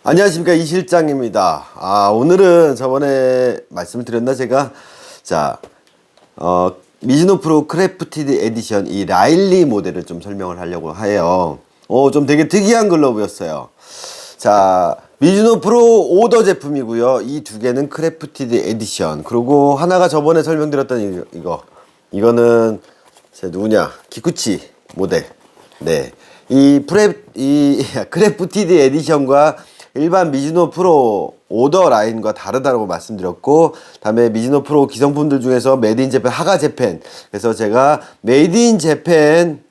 안녕하십니까, 이 실장입니다. 오늘은 저번에 말씀을 드렸나 제가 미즈노 프로 크래프티드 에디션 이 라일리 모델을 좀 설명을 하려고 해요. 좀 되게 특이한 글러브였어요. 자, 미즈노 프로 오더 제품이고요. 이 두 개는 크래프티드 에디션. 그리고 하나가 저번에 설명드렸던 이거는 누구냐? 기쿠치 모델. 네. 이 크래프티드 에디션과 일반 미즈노 프로 오더 라인과 다르다고 말씀드렸고, 다음에 미즈노 프로 기성품들 중에서 메이드 인 재팬, 하가 재팬. 그래서 제가 메이드 인 재팬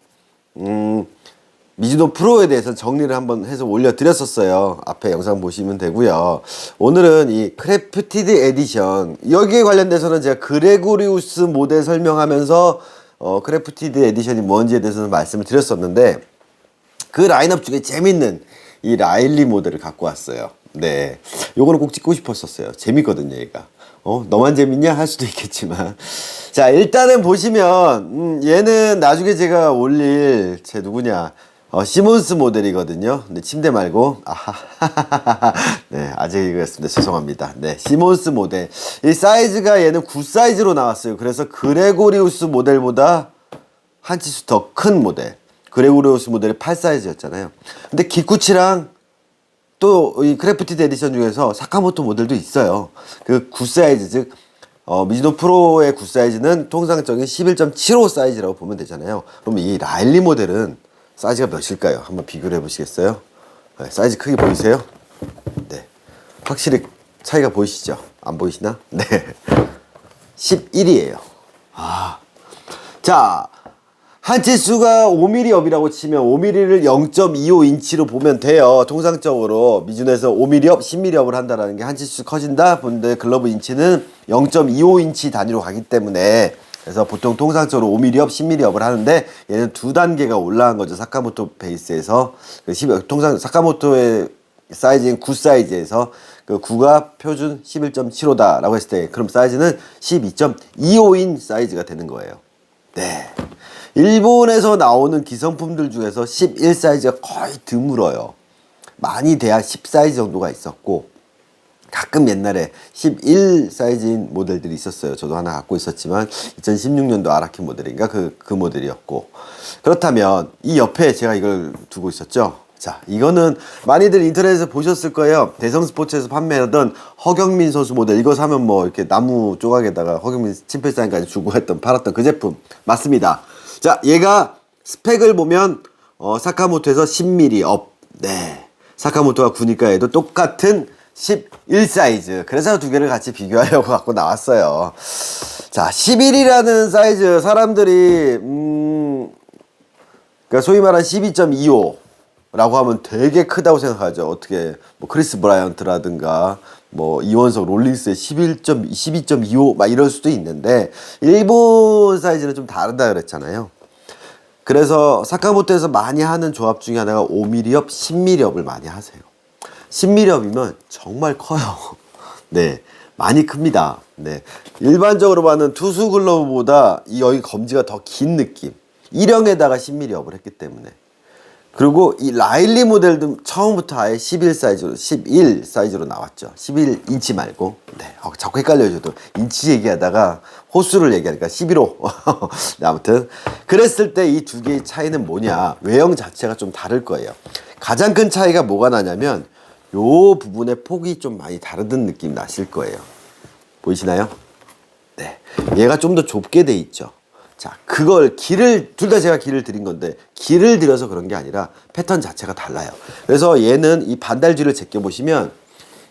미즈노 프로에 대해서 정리를 한번 해서 올려드렸었어요. 앞에 영상 보시면 되고요. 오늘은 이 크래프티드 에디션, 여기에 관련돼서는 제가 그레고리우스 모델 설명하면서 크래프티드 에디션이 뭔지에 대해서는 말씀을 드렸었는데, 그 라인업 중에 재밌는 이 라일리 모델을 갖고 왔어요. 네, 요거는 꼭 찍고 싶었었어요. 재밌거든요, 얘가. 너만 재밌냐 할 수도 있겠지만, 자, 일단은 보시면 얘는 나중에 제가 올릴 제 누구냐, 시몬스 모델이거든요. 근데 침대 말고, 네, 아재 이거였습니다. 죄송합니다. 네, 시몬스 모델. 이 사이즈가 얘는 9 사이즈로 나왔어요. 그래서 그레고리우스 모델보다 한 치수 더 큰 모델. 그레고리우스 모델이 8 사이즈였잖아요. 근데 기쿠치랑 또 이 크래프티드 에디션 중에서 사카모토 모델도 있어요. 그 9 사이즈, 즉 미즈노 프로의 9 사이즈는 통상적인 11.75 사이즈라고 보면 되잖아요. 그럼 이 라일리 모델은 사이즈가 몇일까요? 한번 비교를 해보시겠어요? 네, 사이즈 크기 보이세요? 네, 확실히 차이가 보이시죠? 안 보이시나? 네, 11이에요. 자, 한 치수가 5mm 업이라고 치면 5mm를 0.25인치로 보면 돼요. 통상적으로 미즈노에서 5mm 업, 10mm 업을 한다는 게 한 치수 커진다. 본데 글러브 인치는 0.25인치 단위로 가기 때문에, 그래서 보통 통상적으로 5mm 업, 10mm 업을 하는데, 얘는 두 단계가 올라간 거죠. 사카모토 베이스에서. 통상 사카모토의 사이즈인 9 사이즈에서 그 9가 표준 11.75다 라고 했을 때, 그럼 사이즈는 12.25인 사이즈가 되는 거예요. 네. 일본에서 나오는 기성품들 중에서 11 사이즈가 거의 드물어요. 많이 돼야 10 사이즈 정도가 있었고, 가끔 옛날에 11 사이즈인 모델들이 있었어요. 저도 하나 갖고 있었지만 2016년도 아라키 모델인가 그 모델이었고. 그렇다면 이 옆에 제가 이걸 두고 있었죠. 자, 이거는 많이들 인터넷에서 보셨을 거예요. 대성스포츠에서 판매하던 허경민 선수 모델. 이거 사면 뭐 이렇게 나무 조각에다가 허경민 침필사인까지 주고 팔았던 그 제품 맞습니다. 자, 얘가 스펙을 보면 사카모토에서 10mm 업. 네, 사카모토가 9니까 얘도 똑같은 11 사이즈. 그래서 두 개를 같이 비교하려고 갖고 나왔어요. 자, 11이라는 사이즈, 사람들이 그러니까 소위 말한 12.25 라고 하면 되게 크다고 생각하죠. 어떻게 뭐 크리스 브라이언트라든가 뭐 이원석 롤링스의 12.25 막 이럴 수도 있는데, 일본 사이즈는 좀 다르다 그랬잖아요. 그래서 사카모토에서 많이 하는 조합 중에 하나가 5mm 업, 10mm 업을 많이 하세요. 10mm 업이면 정말 커요. 네, 많이 큽니다. 네, 일반적으로 봐는 투수 글러브보다 여기 검지가 더 긴 느낌. 일형에다가 10mm 업을 했기 때문에. 그리고 이 라일리 모델도 처음부터 아예 11 사이즈로 나왔죠. 11인치 말고. 네, 자꾸 헷갈려요. 저도 인치 얘기하다가 호수를 얘기하니까 11호. 네, 아무튼 그랬을 때 이 두 개의 차이는 뭐냐, 외형 자체가 좀 다를 거예요. 가장 큰 차이가 뭐가 나냐면 요 부분의 폭이 좀 많이 다르던 느낌 나실 거예요. 보이시나요? 네, 얘가 좀 더 좁게 돼 있죠. 자, 그걸 둘 다 제가 길을 드린 건데, 길을 들여서 그런 게 아니라 패턴 자체가 달라요. 그래서 얘는 이 반달줄을 제껴보시면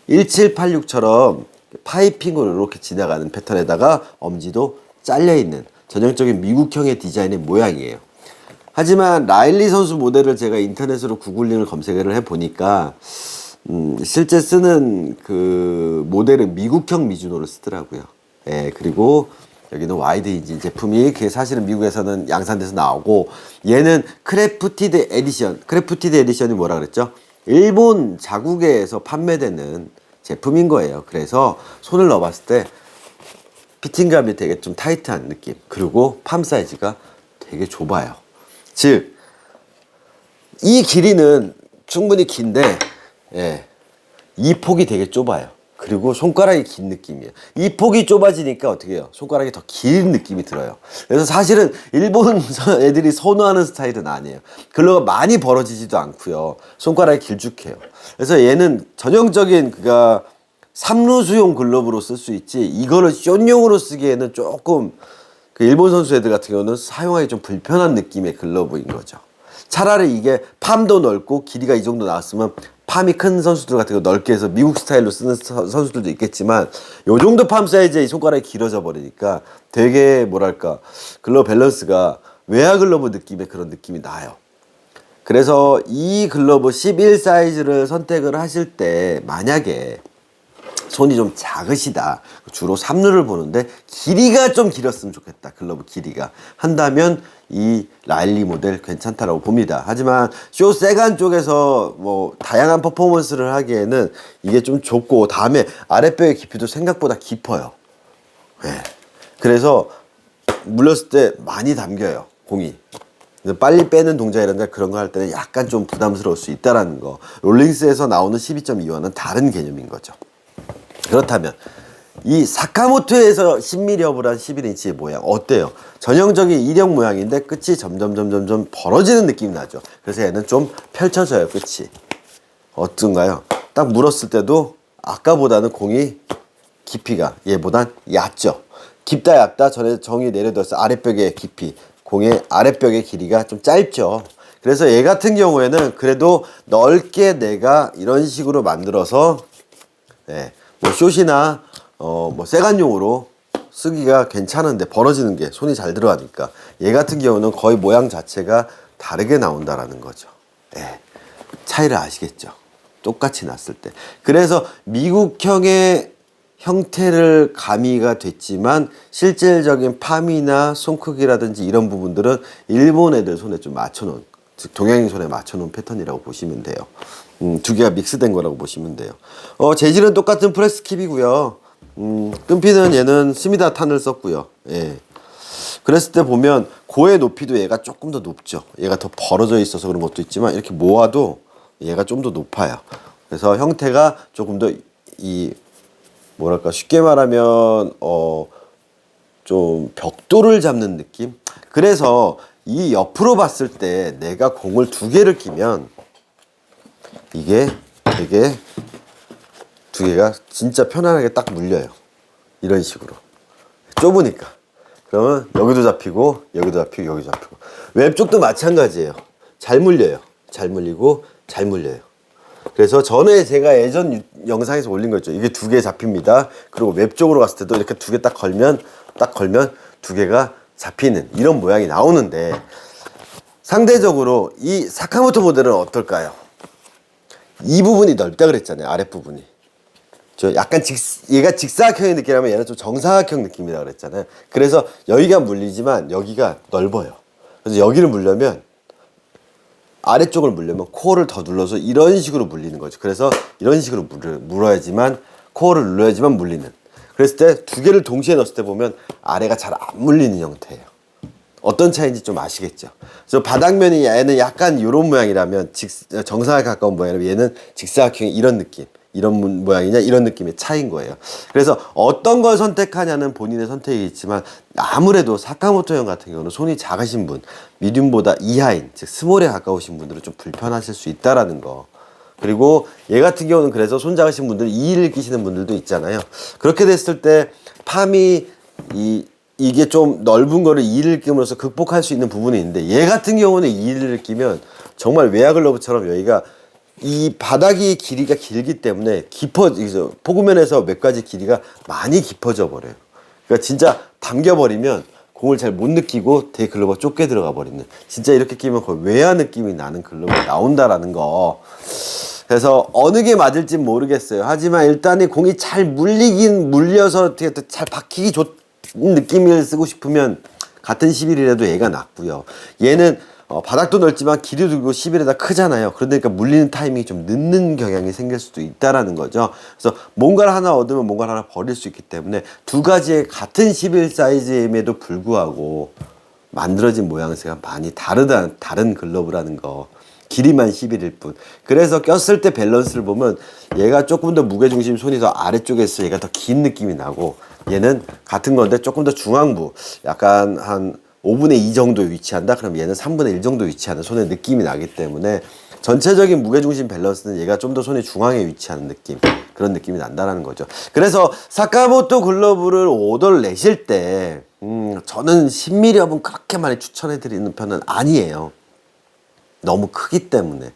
1786처럼 파이핑으로 이렇게 지나가는 패턴에다가 엄지도 잘려있는 전형적인 미국형의 디자인의 모양이에요. 하지만 라일리 선수 모델을 제가 인터넷으로 구글링을 검색을 해보니까 실제 쓰는 그 모델은 미국형 미즈노를 쓰더라고요. 예, 그리고 여기는 와이드 인진 제품이, 그게 사실은 미국에서는 양산돼서 나오고, 얘는 크래프티드 에디션. 크래프티드 에디션이 뭐라 그랬죠? 일본 자국에서 판매되는 제품인 거예요. 그래서 손을 넣어봤을 때 피팅감이 되게 좀 타이트한 느낌. 그리고 팜 사이즈가 되게 좁아요. 즉, 이 길이는 충분히 긴데, 예, 이 폭이 되게 좁아요. 그리고 손가락이 긴 느낌이에요. 이 폭이 좁아지니까 어떻게 해요? 손가락이 더 긴 느낌이 들어요. 그래서 사실은 일본 애들이 선호하는 스타일은 아니에요. 글러가 많이 벌어지지도 않고요. 손가락이 길쭉해요. 그래서 얘는 전형적인 그가 삼루수용 글러브로 쓸 수 있지, 이거를 숏용으로 쓰기에는 조금 그 일본 선수 애들 같은 경우는 사용하기 좀 불편한 느낌의 글러브인 거죠. 차라리 이게 팜도 넓고 길이가 이 정도 나왔으면 팜이 큰 선수들 같은 거 넓게 해서 미국 스타일로 쓰는 선수들도 있겠지만, 요 정도 팜 사이즈에 이 손가락이 길어져 버리니까 되게 뭐랄까 글러브 밸런스가 외야 글러브 느낌의 그런 느낌이 나요. 그래서 이 글러브 11 사이즈를 선택을 하실 때 만약에 손이 좀 작으시다, 주로 3루를 보는데 길이가 좀 길었으면 좋겠다, 글러브 길이가 한다면 이 라일리 모델 괜찮다라고 봅니다. 하지만 쇼 세간 쪽에서 뭐 다양한 퍼포먼스를 하기에는 이게 좀 좁고, 다음에 아랫배의 깊이도 생각보다 깊어요. 네. 그래서 물렸을 때 많이 담겨요, 공이. 빨리 빼는 동작이란다 그런 거 할 때는 약간 좀 부담스러울 수 있다라는 거. 롤링스에서 나오는 12.25와는 다른 개념인 거죠. 그렇다면 이 사카모토에서 10mm 한 11인치의 모양 어때요? 전형적인 일형 모양인데 끝이 점점 벌어지는 느낌이 나죠. 그래서 얘는 좀 펼쳐져요, 끝이. 어떤가요? 딱 물었을 때도 아까보다는 공이 깊이가 얘보단 얕죠. 깊다 얕다 전에 정의 내려뒀어. 아랫벽의 깊이, 공의 아랫벽의 길이가 좀 짧죠. 그래서 얘 같은 경우에는 그래도 넓게 내가 이런 식으로 만들어서 뭐 숏이나 뭐 세간용으로 쓰기가 괜찮은데, 벌어지는 게 손이 잘 들어가니까 얘 같은 경우는 거의 모양 자체가 다르게 나온다라는 거죠. 차이를 아시겠죠? 똑같이 났을 때. 그래서 미국형의 형태를 가미가 됐지만 실질적인 팜이나 손 크기라든지 이런 부분들은 일본 애들 손에 좀 맞춰놓은, 즉 동양인 손에 맞춰놓은 패턴이라고 보시면 돼요. 두 개가 믹스된 거라고 보시면 돼요. 재질은 똑같은 프레스 킵이고요. 끈피는 얘는 스미다 탄을 썼고요. 그랬을 때 보면 고의 높이도 얘가 조금 더 높죠. 얘가 더 벌어져 있어서 그런 것도 있지만 이렇게 모아도 얘가 좀 더 높아요. 그래서 형태가 조금 더 뭐랄까 쉽게 말하면 좀 벽돌을 잡는 느낌? 그래서 이 옆으로 봤을 때 내가 공을 두 개를 끼면 이게 되게 두 개가 진짜 편안하게 딱 물려요. 이런 식으로. 좁으니까. 그러면 여기도 잡히고 여기도 잡히고 여기도 잡히고. 왼쪽도 마찬가지예요. 잘 물려요. 잘 물리고 잘 물려요. 그래서 전에 제가 예전 영상에서 올린 거 있죠. 이게 두 개 잡힙니다. 그리고 웹쪽으로 갔을 때도 이렇게 두 개 딱 걸면 두 개가 잡히는 이런 모양이 나오는데, 상대적으로 이 사카모토 모델은 어떨까요? 이 부분이 넓다 그랬잖아요. 아랫부분이. 저 약간 얘가 직사각형의 느낌이라면 얘는 좀 정사각형 느낌이라 그랬잖아요. 그래서 여기가 물리지만 여기가 넓어요. 그래서 여기를 물려면, 아래쪽을 물려면 코어를 더 눌러서 이런 식으로 물리는 거죠. 그래서 이런 식으로 물어야지만, 코어를 눌러야지만 물리는. 그랬을 때 두 개를 동시에 넣었을 때 보면 아래가 잘 안 물리는 형태예요. 어떤 차이인지 좀 아시겠죠? 그래서 바닥면이 얘는 약간 이런 모양이라면, 정사에 가까운 모양이라면 얘는 직사각형의 이런 느낌, 이런 모양이냐 이런 느낌의 차이인 거예요. 그래서 어떤 걸 선택하냐는 본인의 선택이 있지만, 아무래도 사카모토 형 같은 경우는 손이 작으신 분, 미디움보다 이하인, 즉 스몰에 가까우신 분들은 좀 불편하실 수 있다라는 거. 그리고 얘 같은 경우는 그래서 손 작으신 분들 2를 끼시는 분들도 있잖아요. 그렇게 됐을 때 팜이 이게 좀 넓은 거를 2를 끼면서 극복할 수 있는 부분이 있는데, 얘 같은 경우는 2를 끼면 정말 외야 글러브처럼 여기가 이 바닥이 길이가 길기 때문에 포구면에서 몇 가지 길이가 많이 깊어져 버려요. 그러니까 진짜 당겨버리면 공을 잘 못 느끼고 되게 글러브가 좁게 들어가 버리는, 진짜 이렇게 끼면 거의 외야 느낌이 나는 글러브가 나온다라는 거. 그래서 어느 게 맞을지 모르겠어요. 하지만 일단 이 공이 잘 물려서 잘 박히기 좋은 느낌을 쓰고 싶으면 같은 11이라도 얘가 낫고요. 얘는 바닥도 넓지만 길이도 길고 11에다 크잖아요. 그러니까 물리는 타이밍이 좀 늦는 경향이 생길 수도 있다라는 거죠. 그래서 뭔가를 하나 얻으면 뭔가를 하나 버릴 수 있기 때문에 두 가지의 같은 11 사이즈임에도 불구하고 만들어진 모양새가 많이 다른 글러브라는 거. 길이만 11일 뿐. 그래서 꼈을 때 밸런스를 보면 얘가 조금 더 무게중심 손이 더 아래쪽에 있어 얘가 더 긴 느낌이 나고, 얘는 같은 건데 조금 더 중앙부, 약간 한 5분의 2 정도 위치한다? 그럼 얘는 3분의 1 정도 위치하는 손의 느낌이 나기 때문에 전체적인 무게중심 밸런스는 얘가 좀 더 손의 중앙에 위치하는 느낌, 그런 느낌이 난다는 거죠. 그래서 사카모토 글러브를 오더를 내실 때 저는 10mm업은 그렇게 많이 추천해드리는 편은 아니에요. 너무 크기 때문에.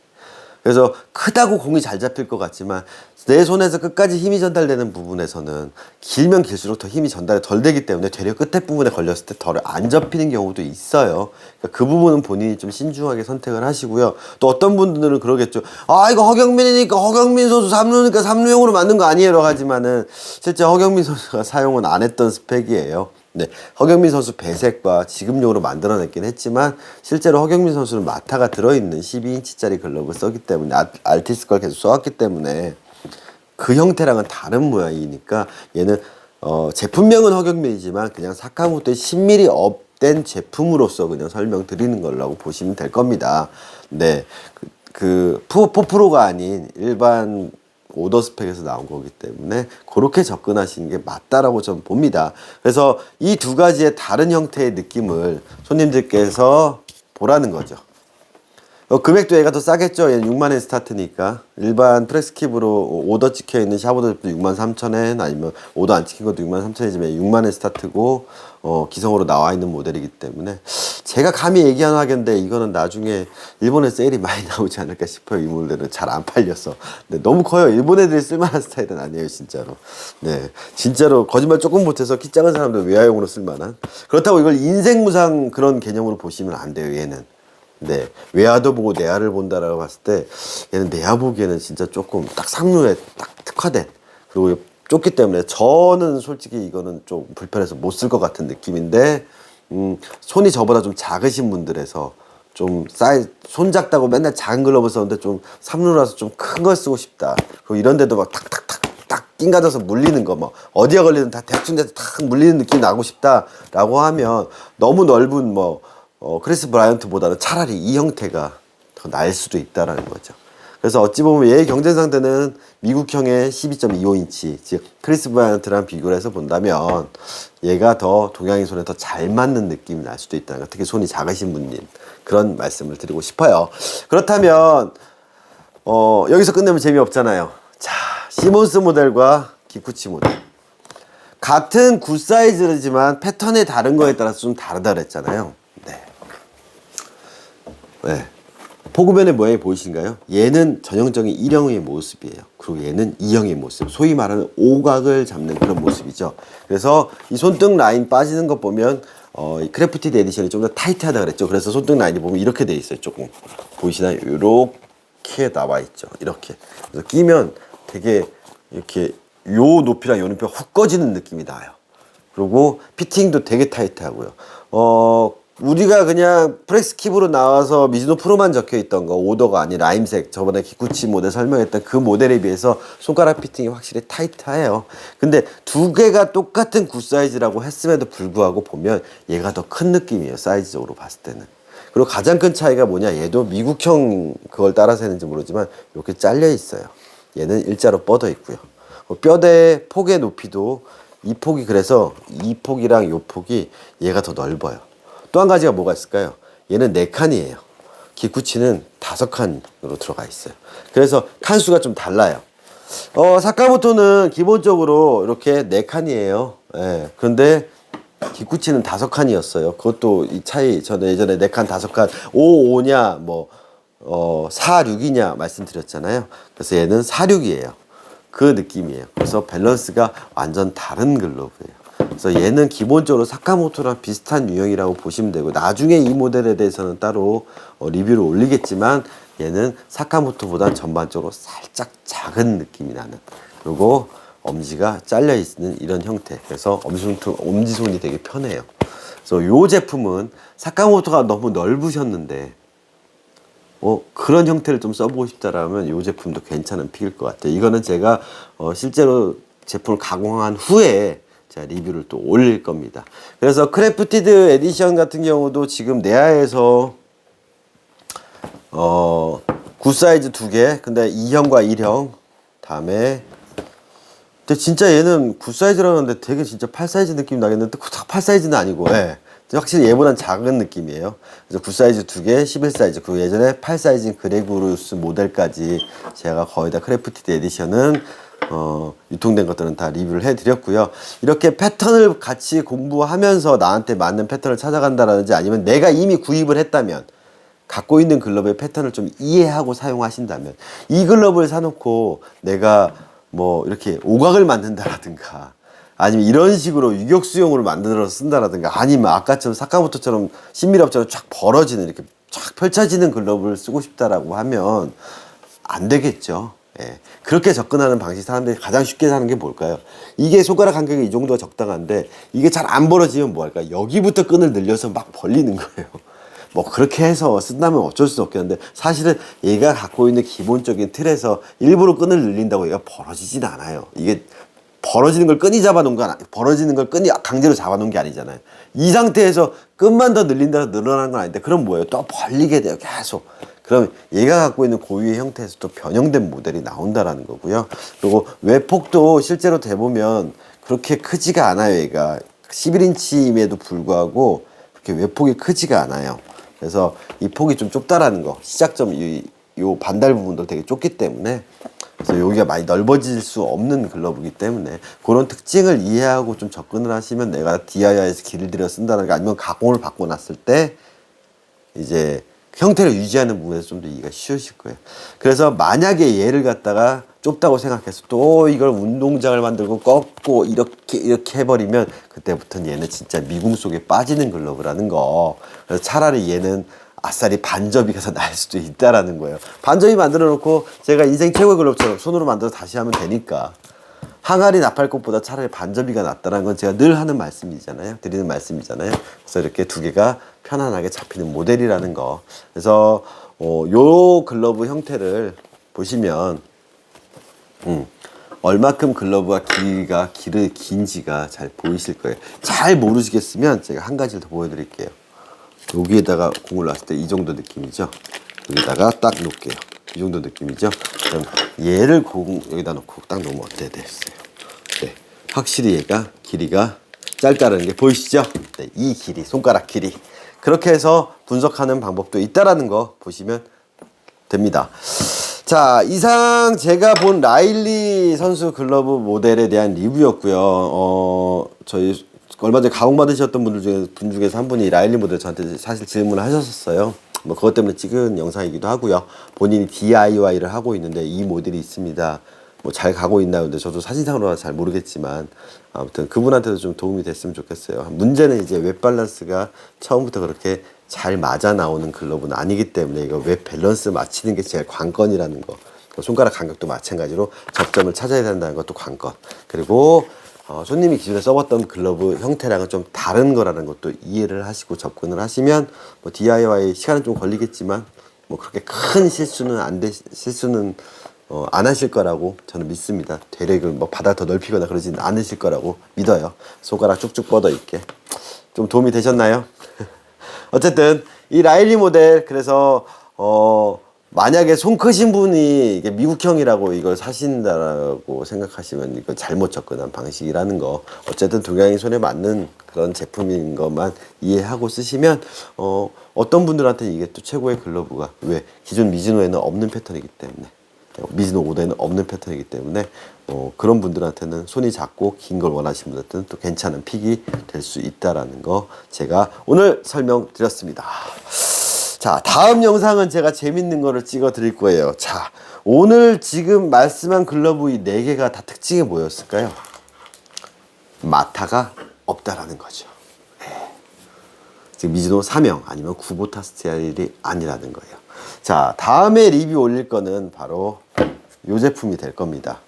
그래서 크다고 공이 잘 잡힐 것 같지만 내 손에서 끝까지 힘이 전달되는 부분에서는 길면 길수록 더 힘이 전달이 덜 되기 때문에 되려 끝에 부분에 걸렸을 때 덜 안 잡히는 경우도 있어요. 그러니까 그 부분은 본인이 좀 신중하게 선택을 하시고요. 또 어떤 분들은 그러겠죠. 아, 이거 허경민이니까 허경민 선수 3루니까 3루용으로 만든 거 아니에요 하지만은 실제 허경민 선수가 사용은 안 했던 스펙이에요. 네, 허경민 선수 배색과 지급용으로 만들어냈긴 했지만 실제로 허경민 선수는 마타가 들어있는 12인치짜리 글러브를 썼기 때문에 알티스 걸 계속 써왔기 때문에 그 형태랑은 다른 모양이니까 얘는 제품명은 허경민이지만 그냥 사카모토의 10mm 업된 제품으로서 그냥 설명드리는 거라고 보시면 될 겁니다. 네, 포프로가 아닌 일반 오더 스펙에서 나온 거기 때문에 그렇게 접근하시는 게 맞다라고 저는 봅니다. 그래서 이 두 가지의 다른 형태의 느낌을 손님들께서 보라는 거죠. 금액도 얘가 더 싸겠죠. 얘는 6만엔 스타트니까. 일반 프레스킵으로 오더 찍혀있는 샤보도 63,000엔, 아니면 오더 안 찍힌 것도 63,000엔이지만 6만엔 스타트고 기성으로 나와 있는 모델이기 때문에 제가 감히 얘기하는 하겠는데 이거는 나중에 일본에 세일이 많이 나오지 않을까 싶어요. 이 모델은 잘 안 팔려서. 네, 너무 커요. 일본 애들이 쓸만한 스타일은 아니에요, 진짜로. 네, 진짜로 거짓말 조금 못해서 키 작은 사람들 외화용으로 쓸만한. 그렇다고 이걸 인생무상 그런 개념으로 보시면 안 돼요, 얘는. 네, 외야도 보고 내야를 본다라고 봤을 때 얘는 내야 보기에는 진짜 조금 딱 삼루에 딱 특화된, 그리고 좁기 때문에 저는 솔직히 이거는 좀 불편해서 못 쓸 것 같은 느낌인데 손이 저보다 좀 작으신 분들에서 좀 손 작다고 맨날 작은 글러브 썼는데 좀 삼루라서 좀 큰 걸 쓰고 싶다, 그리고 이런 데도 막 탁탁탁탁 낑가져서 물리는 거, 뭐 어디에 걸리든 다 대충 돼서 탁 물리는 느낌 나고 싶다라고 하면 너무 넓은 크리스 브라이언트보다는 차라리 이 형태가 더 나을 수도 있다라는 거죠. 그래서 어찌 보면 얘의 경쟁 상대는 미국형의 12.25인치, 즉 크리스 브라이언트랑 비교를 해서 본다면 얘가 더 동양인 손에 더 잘 맞는 느낌이 날 수도 있다는 거, 특히 손이 작으신 분님, 그런 말씀을 드리고 싶어요. 그렇다면 여기서 끝내면 재미없잖아요. 자, 시몬스 모델과 기쿠치 모델, 같은 굿 사이즈지만 패턴이 다른 거에 따라서 좀 다르다 그랬잖아요. 네. 포그맨의 모양이 보이신가요? 얘는 전형적인 1형의 모습이에요. 그리고 얘는 2형의 모습. 소위 말하는 오각을 잡는 그런 모습이죠. 그래서 이 손등 라인 빠지는 것 보면 이 크래프티드 에디션이 좀 더 타이트하다 그랬죠. 그래서 손등 라인이 보면 이렇게 돼 있어요. 조금 보이시나요? 이렇게 나와 있죠. 이렇게. 그래서 끼면 되게 이렇게 요 높이랑 요 높이가 훅 꺼지는 느낌이 나요. 그리고 피팅도 되게 타이트하고요. 우리가 그냥 프레스킵으로 나와서 미즈노 프로만 적혀있던 거, 오더가 아닌 라임색, 저번에 기쿠치 모델 설명했던 그 모델에 비해서 손가락 피팅이 확실히 타이트해요. 근데 두 개가 똑같은 굿 사이즈라고 했음에도 불구하고 보면 얘가 더 큰 느낌이에요, 사이즈적으로 봤을 때는. 그리고 가장 큰 차이가 뭐냐, 얘도 미국형 그걸 따라서 했는지 모르지만 이렇게 잘려 있어요. 얘는 일자로 뻗어 있고요. 뼈대 폭의 높이도 이 폭이, 그래서 이 폭이랑 이 폭이 얘가 더 넓어요. 또 한 가지가 뭐가 있을까요? 얘는 4칸이에요. 기쿠치는 5칸으로 들어가 있어요. 그래서 칸수가 좀 달라요. 사카모토는 기본적으로 이렇게 4칸이에요. 예. 그런데 기쿠치는 5칸이었어요. 그것도 이 차이, 저는 예전에 4칸, 5칸, 5, 5냐, 4, 6이냐 말씀드렸잖아요. 그래서 얘는 4, 6이에요. 그 느낌이에요. 그래서 밸런스가 완전 다른 글러브예요. 그래서 얘는 기본적으로 사카모토랑 비슷한 유형이라고 보시면 되고, 나중에 이 모델에 대해서는 따로 리뷰를 올리겠지만 얘는 사카모토보다 전반적으로 살짝 작은 느낌이 나는, 그리고 엄지가 잘려 있는 이런 형태. 그래서 엄지손이 되게 편해요. 그래서 이 제품은 사카모토가 너무 넓으셨는데 그런 형태를 좀 써보고 싶다라면 이 제품도 괜찮은 픽일 것 같아요. 이거는 제가 실제로 제품을 가공한 후에 제가 리뷰를 또 올릴 겁니다. 그래서 크래프티드 에디션 같은 경우도 지금 내야에서 굿사이즈 2개. 근데 2형과 1형. 다음에 근데 진짜 얘는 굿사이즈라는데 되게 진짜 8사이즈 느낌 나겠는데 8사이즈는 아니고 예. 확실히 얘보단 작은 느낌이에요. 그래서 굿사이즈 2개, 11사이즈. 그 예전에 8사이즈인 그레구루스 모델까지 제가 거의 다 크래프티드 에디션은 유통된 것들은 다 리뷰를 해드렸고요. 이렇게 패턴을 같이 공부하면서 나한테 맞는 패턴을 찾아간다라든지 아니면 내가 이미 구입을 했다면 갖고 있는 글러브의 패턴을 좀 이해하고 사용하신다면 이 글러브를 사놓고 내가 뭐 이렇게 오각을 만든다라든가 아니면 이런 식으로 유격수용으로 만들어서 쓴다라든가 아니면 아까처럼 사카모토처럼 신미럽처럼 쫙 벌어지는 이렇게 쫙 펼쳐지는 글러브를 쓰고 싶다라고 하면 안 되겠죠. 예. 그렇게 접근하는 방식 사람들이 가장 쉽게 사는 게 뭘까요? 이게 손가락 간격이 이 정도가 적당한데 이게 잘 안 벌어지면 뭐 할까? 여기부터 끈을 늘려서 막 벌리는 거예요. 뭐 그렇게 해서 쓴다면 어쩔 수 없겠는데 사실은 얘가 갖고 있는 기본적인 틀에서 일부러 끈을 늘린다고 얘가 벌어지진 않아요. 이게 벌어지는 걸 끈이 잡아놓은 건 벌어지는 걸 끈이 강제로 잡아놓은 게 아니잖아요. 이 상태에서 끈만 더 늘린다고 늘어나는 건 아닌데 그럼 뭐예요? 또 벌리게 돼요. 계속. 그럼 얘가 갖고 있는 고유의 형태에서 또 변형된 모델이 나온다라는 거고요. 그리고 외폭도 실제로 대보면 그렇게 크지가 않아요. 얘가 11인치임에도 불구하고 그렇게 외폭이 크지가 않아요. 그래서 이 폭이 좀 좁다라는 거. 시작점 요 반달 부분도 되게 좁기 때문에 그래서 여기가 많이 넓어질 수 없는 글러브이기 때문에 그런 특징을 이해하고 좀 접근을 하시면 내가 DIY에서 길을 들여 쓴다는 게 아니면 가공을 받고 났을 때 이제 형태를 유지하는 부분에서 좀 더 이해가 쉬우실 거예요. 그래서 만약에 얘를 갖다가 좁다고 생각해서 또 이걸 운동장을 만들고 꺾고 이렇게 해버리면 그때부터는 얘는 진짜 미궁 속에 빠지는 글러브라는 거. 그래서 차라리 얘는 아싸리 반접이가 더 나을 수도 있다라는 거예요. 반접이 만들어 놓고 제가 인생 최고의 글러브처럼 손으로 만들어서 다시 하면 되니까 항아리 나팔꽃보다 차라리 반접이가 낫다는 건 제가 늘 하는 말씀이잖아요. 드리는 말씀이잖아요. 그래서 이렇게 두 개가 편안하게 잡히는 모델이라는 거. 그래서 요 글러브 형태를 보시면 얼마큼 글러브가 길이가 긴지가 잘 보이실 거예요. 잘 모르시겠으면 제가 한 가지를 더 보여드릴게요. 여기에다가 공을 놨을 때 이 정도 느낌이죠. 여기다가 딱 놓을게요. 이 정도 느낌이죠. 그럼 얘를 여기다 놓고 딱 놓으면 어때 됐어요. 네, 확실히 얘가 길이가 짧다는 게 보이시죠? 네, 이 길이, 손가락 길이. 그렇게 해서 분석하는 방법도 있다라는 거 보시면 됩니다. 자, 이상 제가 본 라일리 선수 글러브 모델에 대한 리뷰였고요. 저희 얼마 전에 가공 받으셨던 분 중에서 한 분이 라일리 모델 저한테 사실 질문을 하셨었어요. 뭐 그것 때문에 찍은 영상이기도 하고요. 본인이 DIY를 하고 있는데 이 모델이 있습니다. 뭐 잘 가고 있나요? 근데 저도 사진상으로는 잘 모르겠지만 아무튼 그분한테도 좀 도움이 됐으면 좋겠어요. 문제는 이제 웹 밸런스가 처음부터 그렇게 잘 맞아 나오는 글러브는 아니기 때문에 이거 웹 밸런스 맞추는 게 제일 관건이라는 거. 손가락 간격도 마찬가지로 접점을 찾아야 된다는 것도 관건. 그리고 손님이 기존에 써봤던 글러브 형태랑은 좀 다른 거라는 것도 이해를 하시고 접근을 하시면 뭐 DIY 시간은 좀 걸리겠지만 뭐 그렇게 큰 실수는 안 하실 거라고 저는 믿습니다. 되레 뭐 바닥 더 넓히거나 그러진 않으실 거라고 믿어요. 손가락 쭉쭉 뻗어 있게. 좀 도움이 되셨나요? 어쨌든 이 라일리 모델 그래서 만약에 손 크신 분이 이게 미국형이라고 이걸 사신다라고 생각하시면 이거 잘못 접근한 방식이라는 거. 어쨌든 동양인 손에 맞는 그런 제품인 것만 이해하고 쓰시면 어떤 분들한테 이게 또 최고의 글러브가 왜 기존 미즈노에는 없는 패턴이기 때문에 미즈노 5대는 없는 패턴이기 때문에 그런 분들한테는 손이 작고 긴 걸 원하시는 분들한테는 또 괜찮은 픽이 될 수 있다라는 거 제가 오늘 설명드렸습니다. 자, 다음 영상은 제가 재밌는 거를 찍어 드릴 거예요. 자, 오늘 지금 말씀한 글러브 이 4개가 다 특징이 뭐였을까요? 마타가 없다라는 거죠. 네. 지금 미즈노 3형 아니면 구보타 스타일이 아니라는 거예요. 자, 다음에 리뷰 올릴 거는 바로 이 제품이 될 겁니다.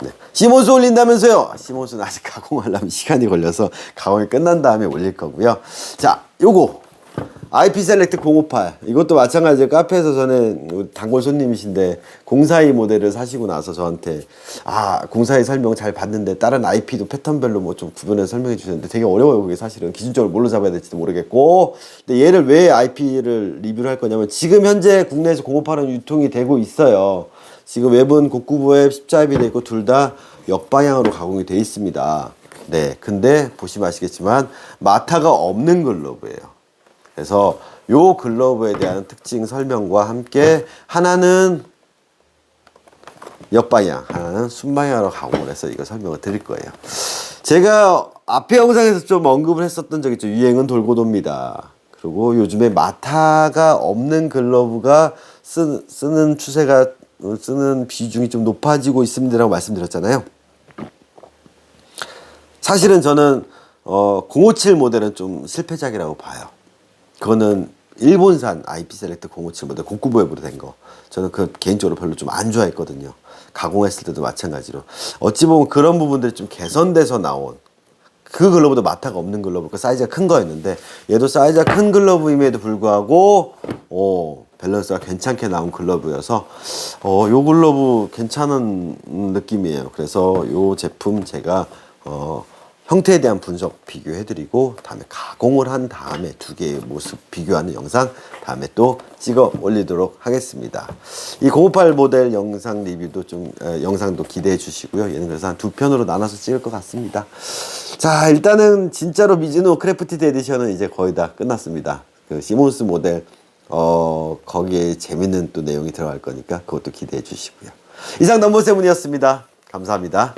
네. 시몬스 올린다면서요? 시몬스는 아직 가공하려면 시간이 걸려서 가공이 끝난 다음에 올릴 거고요. 자, 요거 IP 셀렉트 058 이것도 마찬가지로 카페에서 저는 단골 손님이신데 042 모델을 사시고 나서 저한테 042 설명 잘 봤는데 다른 IP도 패턴별로 뭐 좀 구분해서 설명해 주셨는데 되게 어려워요. 그게 사실은 기준적으로 뭘로 잡아야 될지도 모르겠고, 근데 얘를 왜 IP를 리뷰를 할 거냐면 지금 현재 국내에서 058은 유통이 되고 있어요. 지금 웹은 곡구부에 십자입이 되어 있고 둘 다 역방향으로 가공이 되어 있습니다. 네, 근데 보시면 아시겠지만 마타가 없는 글러브예요. 그래서 요 글러브에 대한 특징 설명과 함께 하나는 역방향, 하나는 순방향으로 가공을 해서 이거 설명을 드릴 거예요. 제가 앞에 영상에서 좀 언급을 했었던 적 있죠. 유행은 돌고 돕니다. 그리고 요즘에 마타가 없는 글러브가 쓰는 추세가, 쓰는 비중이 좀 높아지고 있습니다라고 말씀드렸잖아요. 사실은 저는 057 모델은 좀 실패작이라고 봐요. 그거는 일본산 IP 셀렉트 057 모델 곡구부 웹으로 된 거. 저는 그 개인적으로 별로 좀 안 좋아했거든요. 가공했을 때도 마찬가지로. 어찌 보면 그런 부분들이 좀 개선돼서 나온, 그 글러브도 마타가 없는 글러브, 그 사이즈가 큰 거였는데 얘도 사이즈가 큰 글러브임에도 불구하고 밸런스가 괜찮게 나온 글러브여서 요 글러브 괜찮은 느낌이에요. 그래서 요 제품 제가 형태에 대한 분석 비교해드리고 다음에 가공을 한 다음에 두 개의 모습 비교하는 영상 다음에 또 찍어 올리도록 하겠습니다. 이 058 모델 영상 리뷰도 좀 영상도 기대해 주시고요. 얘는 그래서 한 두 편으로 나눠서 찍을 것 같습니다. 자, 일단은 진짜로 미즈노 크래프티드 에디션은 이제 거의 다 끝났습니다. 그 시몬스 모델 거기에 재밌는 또 내용이 들어갈 거니까 그것도 기대해 주시고요. 이상 넘버세븐이었습니다. 감사합니다.